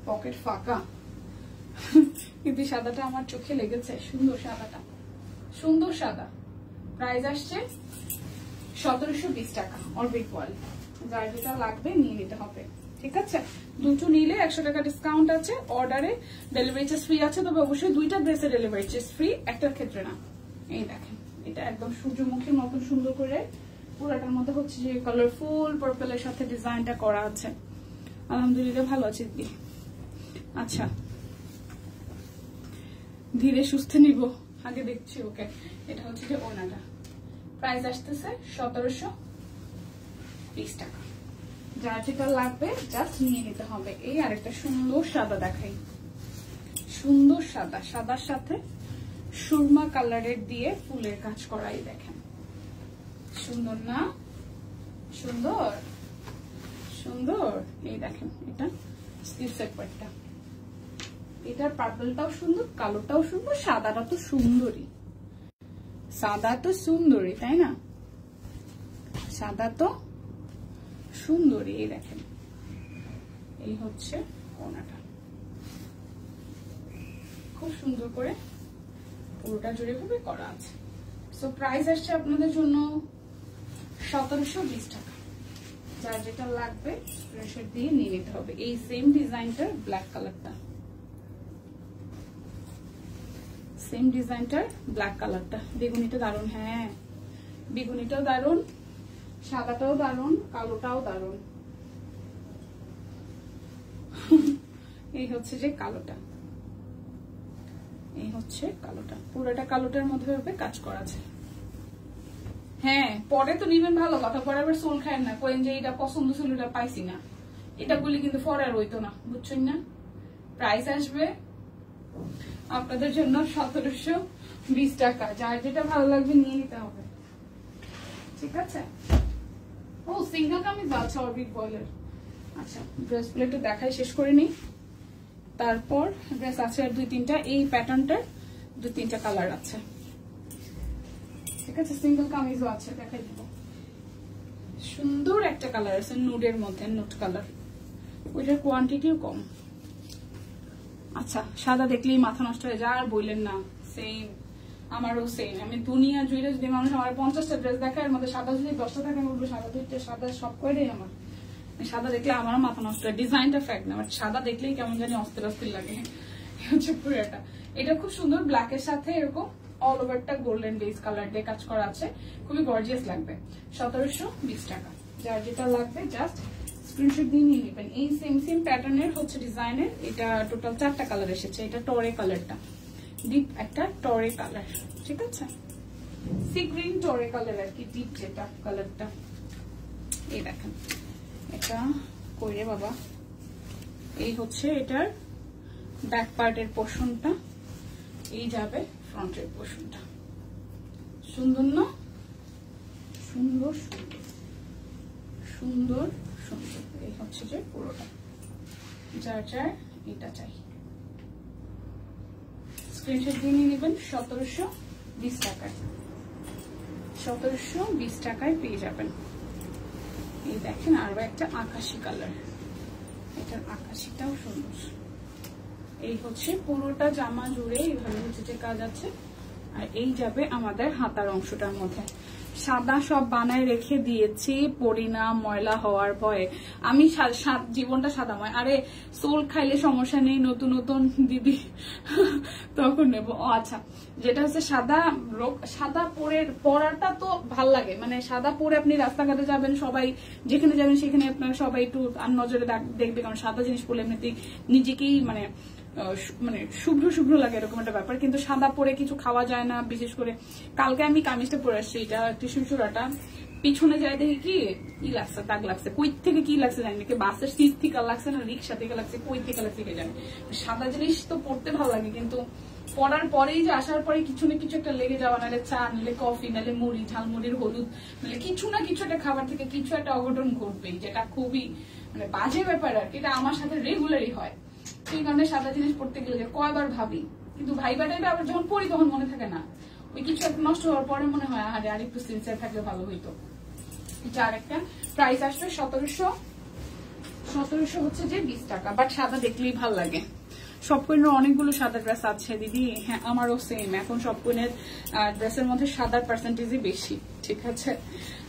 পকেট ফাঁকা, কিন্তু সাদাটা আমার চোখে লেগেছে। সুন্দর সাদাটা, সুন্দর সাদা। প্রাইস আসছে 1720 টাকা অরবিট বয়েল। যার যেটা লাগবে নিয়ে নিতে হবে, ঠিক আছে। দুটো নিলে 100 টাকা ডিসকাউন্ট আছে। অর্ডারে ডেলিভারি চার্জ ফ্রি আছে, তবে অবশ্যই দুইটা ড্রেসের ডেলিভারি চার্জ ফ্রি, একটার ক্ষেত্রে না। এই দেখেন এটা একদম সূর্যমুখীর মতন সুন্দর করে পুরাটার মধ্যে হচ্ছে যে কালারফুল পার্পলের সাথে ডিজাইনটা করা আছে। আলহামদুলিল্লাহ ভালো আছে দিদি। আচ্ছা ধীরে সুস্থে নিব, আগে দেখছি। ওকে, এটা হচ্ছে যে ওনাটা, প্রাইস আসতেছে 1720 টাকা। যার যেটা লাগবে জাস্ট নিয়ে নিতে হবে। এই আরেকটা সুন্দর সাদা দেখাই, সুন্দর সাদা, সাদার সাথে সুরমা কালারের দিয়ে ফুলের কাজ করাই, দেখেন সুন্দর না? সুন্দর সুন্দর। এই দেখেন এটা স্লিভ সেপারটা, এটার পার্পলটাও সুন্দর, কালোটাও সুন্দর, সাদাটা তো সুন্দরী, সাদা তো সুন্দরী তাই না? সাদা তো সুন্দরী। এই দেখেন, এই হচ্ছে ওনাটা, খুব সুন্দর করে পুরোটা জুড়ে ভাবে করা আছে। সো প্রাইস আসছে আপনাদের জন্য 1720 টাকা। যার যেটা লাগবে স্ক্রিনশট দিয়ে নিয়ে নিতে হবে। এই সেম ডিজাইনটার ব্ল্যাক কালারটা, সেম ডিজাইনটার ব্ল্যাক কালারটা, বেগুনিটা দারুন। হ্যাঁ, বেগুনিটাও দারুন, সাদাটাও দারুন, কালোটাও দারুন। এই হচ্ছে যে কালোটা, এই হচ্ছে কালোটা, পুরোটা কালোটার মধ্যে কাজ করা আছে। হ্যাঁ, পরে তো নিবেন, ভালো কথা, পরে আবার সোল খায় না, কোয়েন যে এটা পছন্দ ছিল এটা পাইছি না, এটা বলি কিন্তু পরে আর হইতো না, বুঝছেন না? প্রাইস আসবে আপনাদের জন্য 1720 টাকা। যার যেটা ভালো লাগবে নিয়ে নিতে হবে, ঠিক আছে? ও সিঙ্গেল কামিজ আছে অরবিট বয়েলের। আচ্ছা, ড্রেস গুলো একটু দেখাই, শেষ করে নিই, তারপর ড্রেস আছে আর 2-3টা। এই প্যাটার্নটার 2-3টা কালার আছে, ঠিক আছে? সিঙ্গেল কামিজও আছে, দেখাই দিব। সুন্দর একটা কালার আছে নুডের মধ্যে, নুড কালার, ওইটার কোয়ান্টিটিও কম। আচ্ছা, সাদা দেখলেই মাথা নষ্ট হয়ে যায়, আর বললেন না, সেম আমারও সেম। আমি দুনিয়া জুড়ে যদি মানুষ আমার 50টা ড্রেস দেখায়, এর মধ্যে সাদা যদি 10টা থাকে, আমি বলবো সাদা 2টা, সাদা সব কয়টাই আমার। সাদা দেখলে আমার মাথা নষ্ট হয়, ডিজাইনটা ফ্যাক্ট না, বাট সাদা দেখলেই কেমন জানি অস্থির অস্থির লাগে। হচ্ছে পুরোটা, এটা খুব সুন্দর, ব্ল্যাকের সাথে এরকম অল ওভারটা গোল্ডেন বেস কালার দিয়ে কাজ করা আছে, খুবই গর্জিয়াস লাগবে। 1720 টাকা। যার যেটা লাগবে জাস্ট স্ক্রিনশট দিয়ে নিয়ে নেবেন। এই সেম সেম প্যাটার্নের হচ্ছে ডিজাইনের, এটা টোটাল 4টা কালার এসেছে। এটা টরে কালারটা, ডিপ একটা টরে কালার, ঠিক আছে? সি গ্রিন টরে কালার আর কি, ডিপ যেটা কালারটা। এই দেখেন, এটা কইরে বাবা, এই হচ্ছে এটার ব্যাক পার্টের পোর্শনটা, এই যাবে ফ্রন্টের পোর্শনটা। সুন্দর না? সুন্দর সুন্দর সুন্দর সুন্দর। এই হচ্ছে যে পুরোটা। যার যার এটা চাই স্ক্রিনশট দিয়ে নিয়ে নেবেন। 1720 টাকায়, 1720 টাকায় পেয়ে যাবেন। এই দেখেন আরো একটা আকাশি কালার, এটার আকাশিটাও সুন্দর। এই হচ্ছে পুরোটা জামা জুড়ে এইভাবে হচ্ছে যে কাজ আছে, আর এই যাবে আমাদের হাতার অংশটার মধ্যে। সাদা সব বানায় রেখে দিয়েছি, পরি না ময়লা হওয়ার ভয়ে। আমি জীবনটা সাদাময়, আরে সোল খাইলে সমস্যা নেই, নতুন নতুন দিদি তখন নেব। ও আচ্ছা, যেটা হচ্ছে সাদা সাদা পরাটা তো ভাল লাগে, মানে সাদা পরে আপনি রাস্তাঘাটে যাবেন, সবাই যেখানে যাবেন সেখানে আপনার সবাই একটু আর নজরে দেখবে, কারণ সাদা জিনিস পরলে এমনিতেই নিজেকেই মানে শুভ্র শুভ্র লাগে, এরকম একটা ব্যাপার। কিন্তু সাদা পরে কিছু খাওয়া যায় না, বিশেষ করে কালকে আমি কামিজটা পরে আসছি, এটা টিস্যু চূড়াটা পিছনে যাই দেখি কি লাগছে, দাগ লাগছে, কই থেকে কি লাগছে জানি না, বাসের সিট থেকে লাগছে না রিক্সা থেকে লাগছে, কই থেকে লাগছে কে জানি। সাদা জিনিস তো পড়তে ভালো লাগে, কিন্তু পড়ার পরেই যে আসার পরে কিছু না কিছু একটা লেগে যাওয়া, নাহলে চা, নাহলে কফি, নাহলে মুড়ি, ঝালমুড়ির হলুদ, নাহলে কিছু না কিছু একটা খাবার থেকে কিছু একটা অঘটন ঘটবেই, যেটা খুবই মানে বাজে ব্যাপার আর কি। এটা আমার সাথে রেগুলারই হয়, সেই কারণে সাদা জিনিস পড়তে গেলে যে কয়বার ভাবি, কিন্তু ভাইবা টাইপে আবার যখন পড়ি তখন মনে থাকে না, ওই কিছু একটা নষ্ট হওয়ার পরে মনে হয় আরে আর একটু সিনসিয়ার থাকলে ভালো হইতো। এটা আরেকটা প্রাইস আসবে 1700 হচ্ছে যে 20 টাকা। বাট সাদা দেখলেই ভাল লাগে। সব কোয়েনের অনেকগুলো সাদা ড্রেস আছে দিদি, হ্যাঁ আমারও সেম। এখন সব কোয়েনের ড্রেসের মধ্যে সাদার পার্সেন্টেজই বেশি, ঠিক আছে?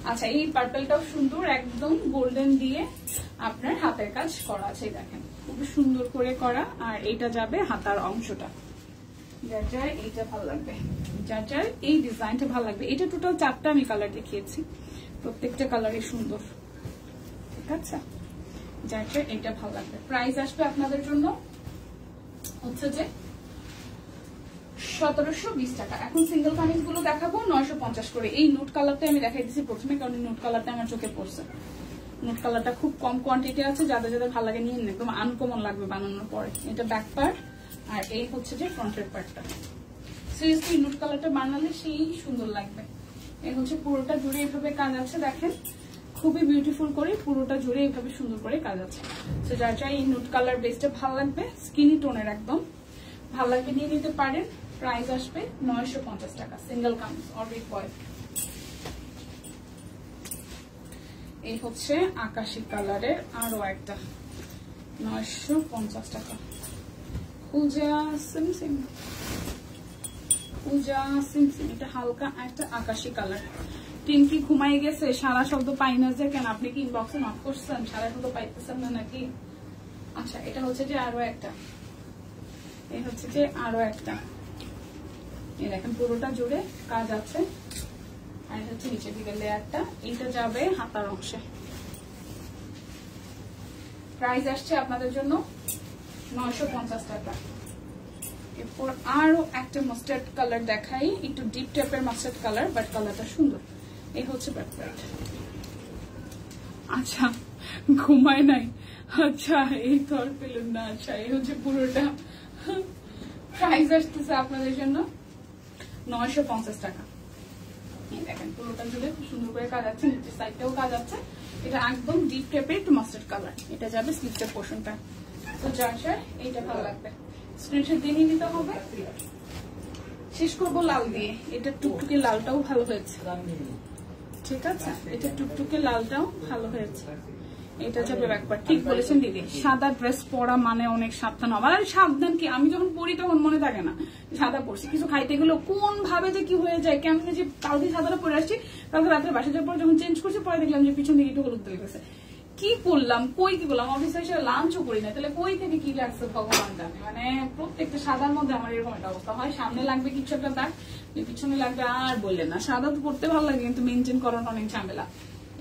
আচ্ছা, এই পার্পলটাও সুন্দর, একদম গোল্ডেন দিয়ে আপনার হাতের কাজ করা আছে, দেখেন খুব সুন্দর করে করা। আর এইটা যাবে হাতার অংশটা, যার যার এইটা ভালো লাগবে, যার যার এই ডিজাইনটা ভালো লাগবে। এটা টোটাল 4টা আমি কালার দেখিয়েছি, প্রত্যেকটা কালারই সুন্দর, ঠিক আছে? যার যার এইটা ভালো লাগবে। প্রাইস আসবে আপনাদের জন্য হচ্ছে যে 1720 টাকা। এখন সিঙ্গেল কামিজ গুলো দেখাবো 950 করে। এই নোট কালারটা আমি দেখাই দিচ্ছি প্রথমে, কারণ নোট কালারটা আমার চোখে পড়ছে। নোট কালারটা খুব কম কোয়ান্টিটি আছে, যাদের যাদের ভালো লাগে নিয়ে একদম আনকমন লাগবে বানানোর পরে। এটা ব্যাক পার্ট আর এই হচ্ছে যে ফ্রন্টের পার্টটা। সিরিয়াসলি নোট কালারটা বানালে সেই সুন্দর লাগবে। এই হচ্ছে পুরোটা জুড়ে এইভাবে কাজ আছে, দেখেন খুবই বিউটিফুল করে পুরোটা জুড়ে এইভাবে সুন্দর করে কাজ আছে। তো যার যাই এই নোট কালার বেসটা ভালো লাগবে, স্কিনি টোনের একদম ভালো লাগবে, নিয়ে নিতে পারেন। প্রাইস আসবে 950 টাকা সিঙ্গেল কামিজ অর্ডার বয়। এই হচ্ছে আকাশি কালারের আরো একটা 950 টাকা। পূজা সিমসিম, পূজা সিমসিম, এটা হালকা একটা আকাশি কালার। টিনকি ঘুমাই গেছে, সারা শব্দ পাই না যে কেন? আপনি কি ইনবক্সে নক করছেন? সারা শব্দ পাইতেছেন না নাকি? আচ্ছা, এটা হচ্ছে যে আরো একটা, এই হচ্ছে যে আরো একটা। এই দেখেন পুরোটা জুড়ে কাজ আছে। আর এটা হচ্ছে নিচের দিকে লেয়ারটা, এটা যাবে হাতার অংশে। প্রাইস আসছে আপনাদের জন্য 950 টাকা। এরপর আরো একটা মাস্টার্ড কালার দেখাই, একটু ডিপ টাইপের মাস্টার্ড কালার, বাট কালারটা সুন্দর। এই হচ্ছে ব্যাকপ্যান্ট। আচ্ছা, ঘুমায় নাই? আচ্ছা, এই তো আর পেলেন না। আচ্ছা, এই হচ্ছে পুরোটা। প্রাইস আসতেছে আপনাদের জন্য 950 টাকা। দেখেন পুরোটা জুড়ে খুব সুন্দর করে কাজ আছে, নিচের সাইডটাও কাজ আছে। এটা একদম ডিপ টাইপের একটু মাস্টার্ড কালার। এটা যাবে স্লিভসের পোর্শনটা। তো যার যার এইটা ভালো লাগবে স্ক্রিনশট দিয়ে নিতে হবে। শেষ করবো লাল দিয়ে। এটা টুকটুকে লালটাও ভালো হয়েছে, ঠিক আছে? এটা টুকটুকে লালটাও ভালো হয়েছে। এটা যাবে একবার। ঠিক বলেছেন দিদি, সাদা ড্রেস পরা মানে অনেক সাবধান হওয়া। আর সাবধান কি, আমি যখন পড়ি তখন মনে থাকে না সাদা পড়ছি। কিছু খাইতে গেলেও কোন ভাবে যে কি হয়ে যায়, কেমন যে কালকে সাদাটা পরে আসছি, কালকে রাত্রে বাসা যাওয়ার পর যখন চেঞ্জ করছি, পরে দেখলাম যে পিছন দিকে একটু হলুদ লেগে গেছে। কি করলাম, কই কি করলাম, অফিসে এসে লাঞ্চও করি না, তাহলে কই থেকে কি লাগছে ভগবান জানে। মানে প্রত্যেকটা সাদার মধ্যে আমার এরকম একটা অবস্থা হয়। সামনে লাগবে কিছু একটা দাগ, পিছনে লাগবে আর বললেন না। সাদা তো পড়তে ভালো লাগে, কিন্তু মেনটেন করানো অনেক ঝামেলা।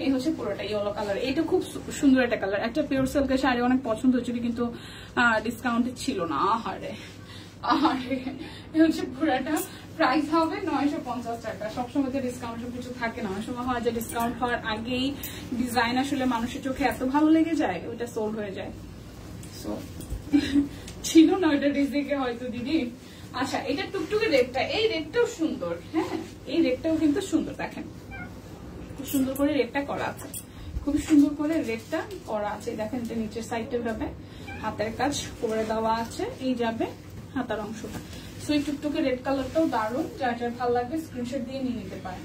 এই হচ্ছে পুরোটা ইয়েলো কালার। এটা খুব সুন্দর একটা কালার। একটা পিওর সিল্কের শাড়ি অনেক পছন্দ হচ্ছিল, কিন্তু ডিসকাউন্টে ছিল না। আহারে আহারে, এই হচ্ছে পুরোটা। প্রাইস হবে 950 টাকা। সবসময় তো ডিসকাউন্ট কিছু থাকে না, অনেক সময় হয় যে ডিসকাউন্ট হওয়ার আগেই ডিজাইন আসলে মানুষের চোখে এত ভালো লেগে যায়, ওইটা সোল্ড হয়ে যায়। সো ছিল না ওইটা ডিজেকে হয়তো দিদি। আচ্ছা, এটা টুকটুকে রেডটা, এই রেডটাও সুন্দর। হ্যাঁ, এই রেডটাও কিন্তু সুন্দর। দেখেন খুব সুন্দর করে রেডটা করা আছে, খুব সুন্দর করে রেডটা করা আছে। দেখেন এটা নিচের সাইডটা যাবে, হাতের কাজ করে দেওয়া আছে, এই যাবে হাতার অংশটা। সো এই টুকটুকে রেড কালারটাও দারুণ। যার যার ভালো লাগবে স্ক্রিনশট দিয়ে নিয়ে নিতে পারেন।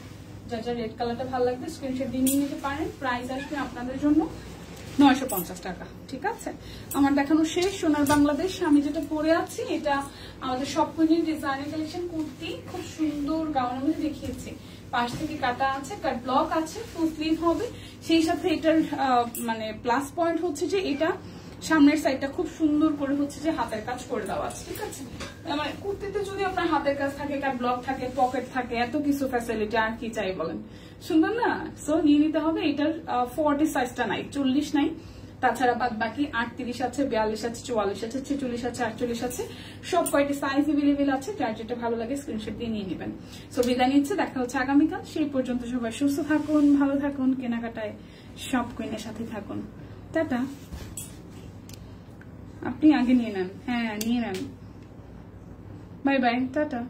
যার যার রেড কালারটা ভালো লাগবে স্ক্রিনশট দিয়ে নিয়ে নিতে পারেন। প্রাইস আসবে আপনাদের জন্য 950 টাকা। ঠিক আছে, আমার দেখানো শেষ। সোনার বাংলাদেশ আমি যেটা পরে আছি, এটা আমাদের সবকিছু ডিজাইনার কালেকশন কুর্তি, খুব সুন্দর গাউনের মধ্যে দেখিয়েছি। পাশ থেকে কাটা আছে, কাট ব্লক আছে, ফুল স্লিভ হবে। সেই সাথে এটার মানে প্লাস পয়েন্ট হচ্ছে যে এটা সামনের সাইডটা খুব সুন্দর করে হচ্ছে যে হাতের কাজ করে দেওয়া আছে। ঠিক আছে, মানে কুর্তিতে যদি আপনার হাতের কাজ থাকে, কাট ব্লক থাকে, পকেট থাকে, এত কিছু ফ্যাসিলিটি আর কি চাই বলেন? সুন্দর না? সো নিয়ে নিতে হবে। এটার 40 সাইজটা নাই, 40 নাই। তাছাড়া বাদ বাকি 38 আছে, 42 আছে, 44 আছে, 46 আছে, 48 আছে, সব কয়টি সাইজ এভেলেবেল আছে। যার যেটা ভালো লাগে স্ক্রিনশট দিয়ে নিয়ে নেবেন। সো বিদায় নিচ্ছে, দেখা হচ্ছে আগামীকাল। সেই পর্যন্ত সবাই সুস্থ থাকুন, ভালো থাকুন, কেনাকাটায় সব কুইনের সাথে থাকুন। টাটা। আপনি আগে নিয়ে নেন, হ্যাঁ নিয়ে নেন। Bye bye, tata.